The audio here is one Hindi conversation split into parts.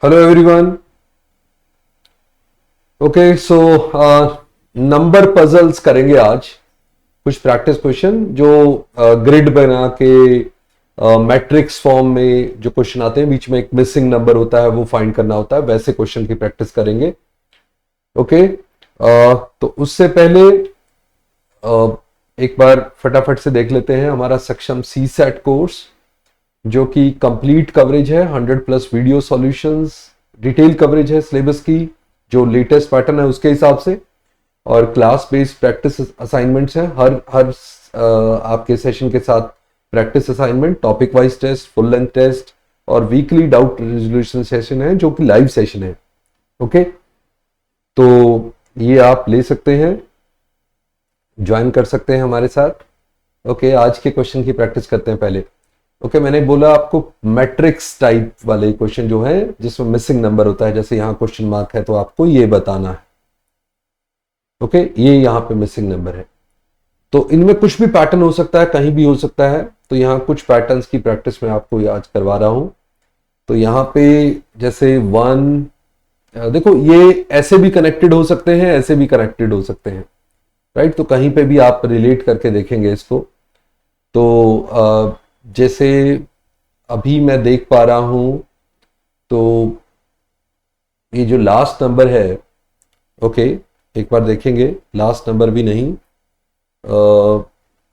Hello everyone. Okay so number puzzles करेंगे आज। कुछ प्रैक्टिस क्वेश्चन जो ग्रिड बना के मैट्रिक्स फॉर्म में जो क्वेश्चन आते हैं, बीच में एक मिसिंग नंबर होता है, वो फाइंड करना होता है, वैसे क्वेश्चन की प्रैक्टिस करेंगे। ओके तो उससे पहले एक बार फटाफट से देख लेते हैं हमारा सक्षम सी सेट कोर्स, जो कि कंप्लीट कवरेज है, 100+ वीडियो सॉल्यूशंस, डिटेल कवरेज है सिलेबस की, जो लेटेस्ट पैटर्न है उसके हिसाब से, और क्लास बेस्ड प्रैक्टिस असाइनमेंट्स हैं। हर हर आपके सेशन के साथ practice assignment, topic wise test, full length test और वीकली डाउट रेजोल्यूशन सेशन है, जो कि लाइव सेशन है। ओके तो ये आप ले सकते हैं, ज्वाइन कर सकते हैं हमारे साथ। ओके आज के क्वेश्चन की प्रैक्टिस करते हैं पहले। ओके मैंने बोला आपको मैट्रिक्स टाइप वाले क्वेश्चन जो है जिसमें मिसिंग नंबर होता है, जैसे यहां क्वेश्चन मार्क है तो आपको ये बताना है। ओके ये यहां पे मिसिंग नंबर है, तो इनमें कुछ भी पैटर्न हो सकता है, कहीं भी हो सकता है। तो यहां कुछ पैटर्न्स की प्रैक्टिस मैं आपको आज करवा रहा हूं। तो यहां पे जैसे 1, देखो ये ऐसे भी कनेक्टेड हो सकते हैं, ऐसे भी कनेक्टेड हो सकते हैं, राइट। तो कहीं पे भी आप रिलेट करके देखेंगे इसको। तो जैसे अभी मैं देख पा रहा हूं, तो ये जो लास्ट नंबर है, ओके एक बार देखेंगे, लास्ट नंबर भी नहीं,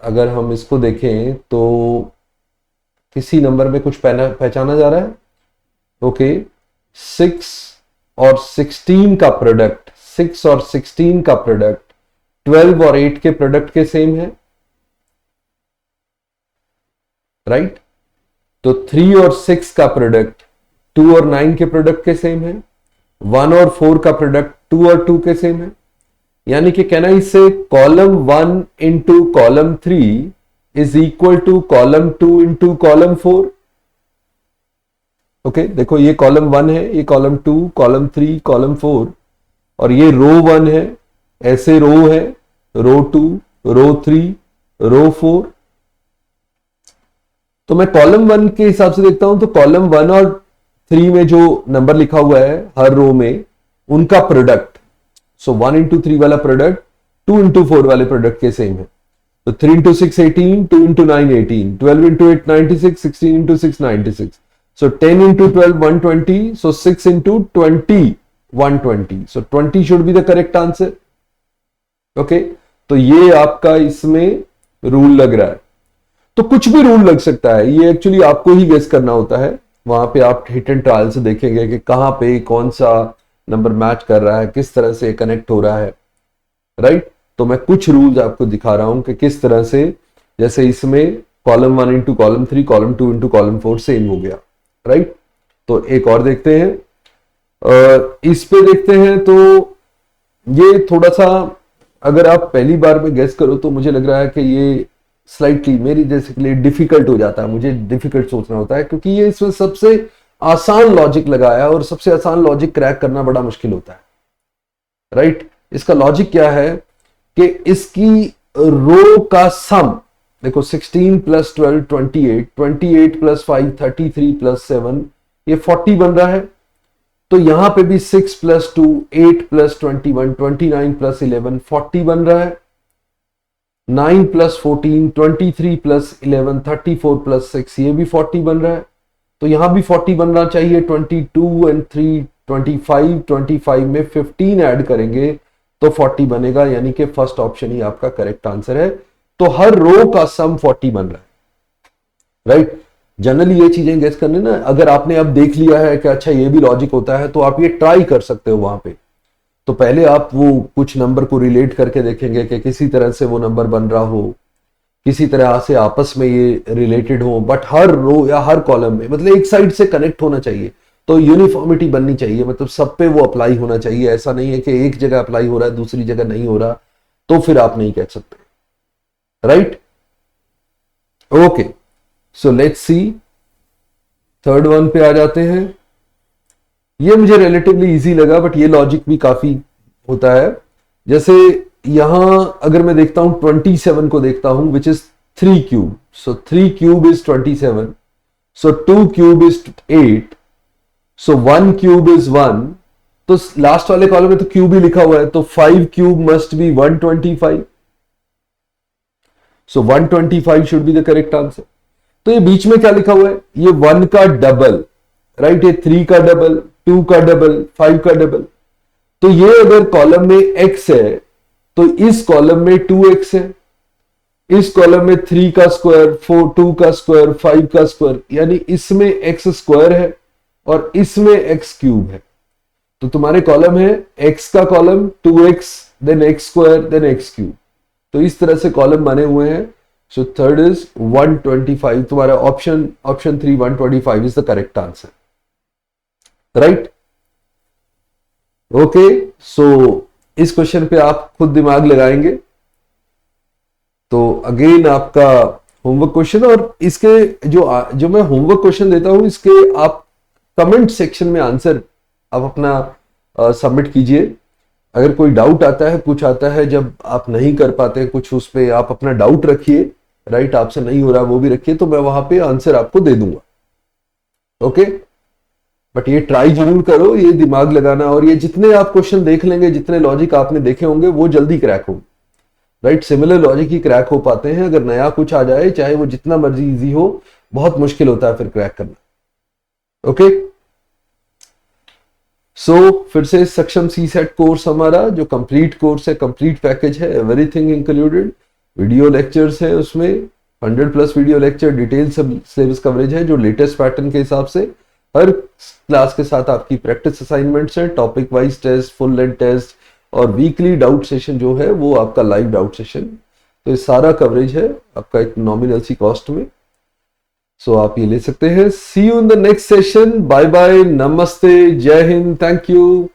अगर हम इसको देखें तो किसी नंबर में कुछ पहचाना जा रहा है। ओके 6 और 16 का प्रोडक्ट, 6 और 16 का प्रोडक्ट 12 और 8 के प्रोडक्ट के सेम है, राइट। तो 3 और 6 का प्रोडक्ट 2 और 9 के प्रोडक्ट के सेम है, 1 और 4 का प्रोडक्ट 2 और 2 के सेम है। यानी कि कहना इससे column 1 into column 3 is equal to column 2 into column 4। Okay देखो ये कॉलम 1 है, ये कॉलम 2, कॉलम 3, कॉलम 4, और ये रो 1 है, ऐसे रो है, रो 2, रो 3, रो 4। तो मैं कॉलम 1 के हिसाब से देखता हूं, तो कॉलम 1 और 3 में जो नंबर लिखा हुआ है हर रो में, उनका प्रोडक्ट, सो 1 इंटू 3 वाला प्रोडक्ट 2 इंटू 4 वाले प्रोडक्ट के सेम है। तो 3 into 6 18, 2 into 9 18, 12 into 8 96, 16 into 6 96, so 10 into 12 120, so 6 into 20 120, so 20 should be the correct answer. Okay तो ये आपका इसमें रूल लग रहा है। तो कुछ भी रूल लग सकता है, ये एक्चुअली आपको ही गेस करना होता है। वहां पे आप हिट एंड ट्रायल से देखेंगे कि कहां पे कौन सा नंबर मैच कर रहा है, किस तरह से कनेक्ट हो रहा है, राइट। तो मैं कुछ रूल्स आपको दिखा रहा हूं कि किस तरह से, जैसे इसमें column 1 into column 3, column 2 into column 4 same हो गया, राइट। तो एक और देखते हैं, इस पे देखते हैं। तो ये थोड़ा सा, अगर आप पहली बार में गेस करो तो मुझे लग रहा है कि ये स्लाइटली मेरी जैसे के लिए डिफिकल्ट हो जाता है, मुझे डिफिकल्ट सोचना होता है, क्योंकि ये इसमें सबसे आसान लॉजिक लगाया है, और सबसे आसान लॉजिक क्रैक करना बड़ा मुश्किल होता है, राइट। इसका लॉजिक क्या है कि इसकी रो का सम देखो, 16 प्लस 12 28, 28 प्लस 5 33 प्लस 7 ये 40 बन रहा है। तो यहां पे भी 6 प्लस 2 8 प्लस 21 29 प्लस 11 40 बन रहा है। 9 प्लस 14 23 प्लस 11 34 प्लस 6 ये भी 40 बन रहा है। तो यहां भी 40 बनना चाहिए। 22 एंड 3 25, 25 में 15 ऐड करेंगे तो 40 बनेगा, यानी कि फर्स्ट ऑप्शन ही आपका करेक्ट आंसर है। तो हर रो का सम 40 बन रहा है, राइट। जनरली ये चीजें गेस करने ना, अगर आपने अब देख लिया है कि अच्छा ये भी लॉजिक होता है, तो आप ये ट्राई कर सकते हो वहां पे। तो पहले आप वो कुछ नंबर को रिलेट करके देखेंगे कि किसी तरह से वो नंबर बन रहा हो, किसी तरह से आपस में ये रिलेटेड हो, बट हर रो या हर कॉलम में मतलब एक साइड से कनेक्ट होना चाहिए। तो यूनिफॉर्मिटी बननी चाहिए, मतलब सब पे वो अप्लाई होना चाहिए। ऐसा नहीं है कि एक जगह अप्लाई हो रहा है दूसरी जगह नहीं हो रहा, तो फिर आप नहीं कह सकते, right. Okay so let's see, third one पे आ जाते हैं। ये मुझे रिलेटिवली इजी लगा, बट ये लॉजिक भी काफी होता है। जैसे यहां अगर मैं देखता हूं 27 को देखता हूं, which is 3 cube, so 3 cube is 27, so 2 cube is 8, so 1 cube is 1, तो लास्ट वाले कॉलम में तो क्यूब ही लिखा हुआ है, तो 5 cube must be 125. So 125 should be the correct answer. तो ये बीच में क्या लिखा हुआ है, ये 1 का डबल, राइट, ये 3 का डबल, 2 का डबल, 5 का डबल. तो ये अगर कॉलम में x है तो इस कॉलम में 2x है, इस कॉलम में 3 का स्क्वायर, 2 का स्क्वायर, 5 का स्क्वायर, यानी इसमें x स्क्वायर है और इसमें x क्यूब है. तो तुम्हारे कॉलम है x का column 2x, then x square, then x cube. तो इस तरह से कॉलम बने हुए हैं. So third is 125. तुम्हारा option 3 125 is the correct answer, right. Okay, so इस क्वेश्चन पे आप खुद दिमाग लगाएंगे. तो अगेन आपका होमवर्क क्वेश्चन, और इसके जो मैं होमवर्क क्वेश्चन देता हूं इसके आप कमेंट सेक्शन में आंसर आप अपना सबमिट कीजिए. अगर कोई डाउट आता है, कुछ आता है जब आप नहीं कर पाते कुछ, उस पे आप अपना डाउट रखिए, राइट, आपसे नहीं हो रहा वो भी रखिए, तो मैं वहां पे आंसर आपको दे दूंगा. ओके, बट ये ट्राई जरूर करो, ये दिमाग लगाना, और ये जितने आप क्वेश्चन देख लेंगे, जितने लॉजिक आपने देखे होंगे वो जल्दी क्रैक होंगे, राइट. सिमिलर लॉजिक ही क्रैक हो पाते हैं. अगर नया कुछ आ जाए, चाहे वो जितना मर्जी इजी हो, बहुत मुश्किल होता है फिर क्रैक करना. ओके, सो फिर से सक्षम सी सेट कोर्स हमारा जो कंप्लीट कोर्स है, कंप्लीट पैकेज है, एवरीथिंग इंक्लूडेड, वीडियो लेक्चर्स है उसमें 100+ video lecture, detail syllabus coverage है जो लेटेस्ट पैटर्न के हिसाब से, हर क्लास के साथ आपकी प्रैक्टिस असाइनमेंट्स हैं, topic wise test, full length test, और वीकली डाउट सेशन जो है वो आपका लाइव डाउट सेशन. तो ये सारा कवरेज है आपका एक नॉमिनल सी कॉस्ट में. सो आप ये ले सकते हैं. See you in the next session. Bye bye, नमस्ते, जय हिंद, थैंक यू.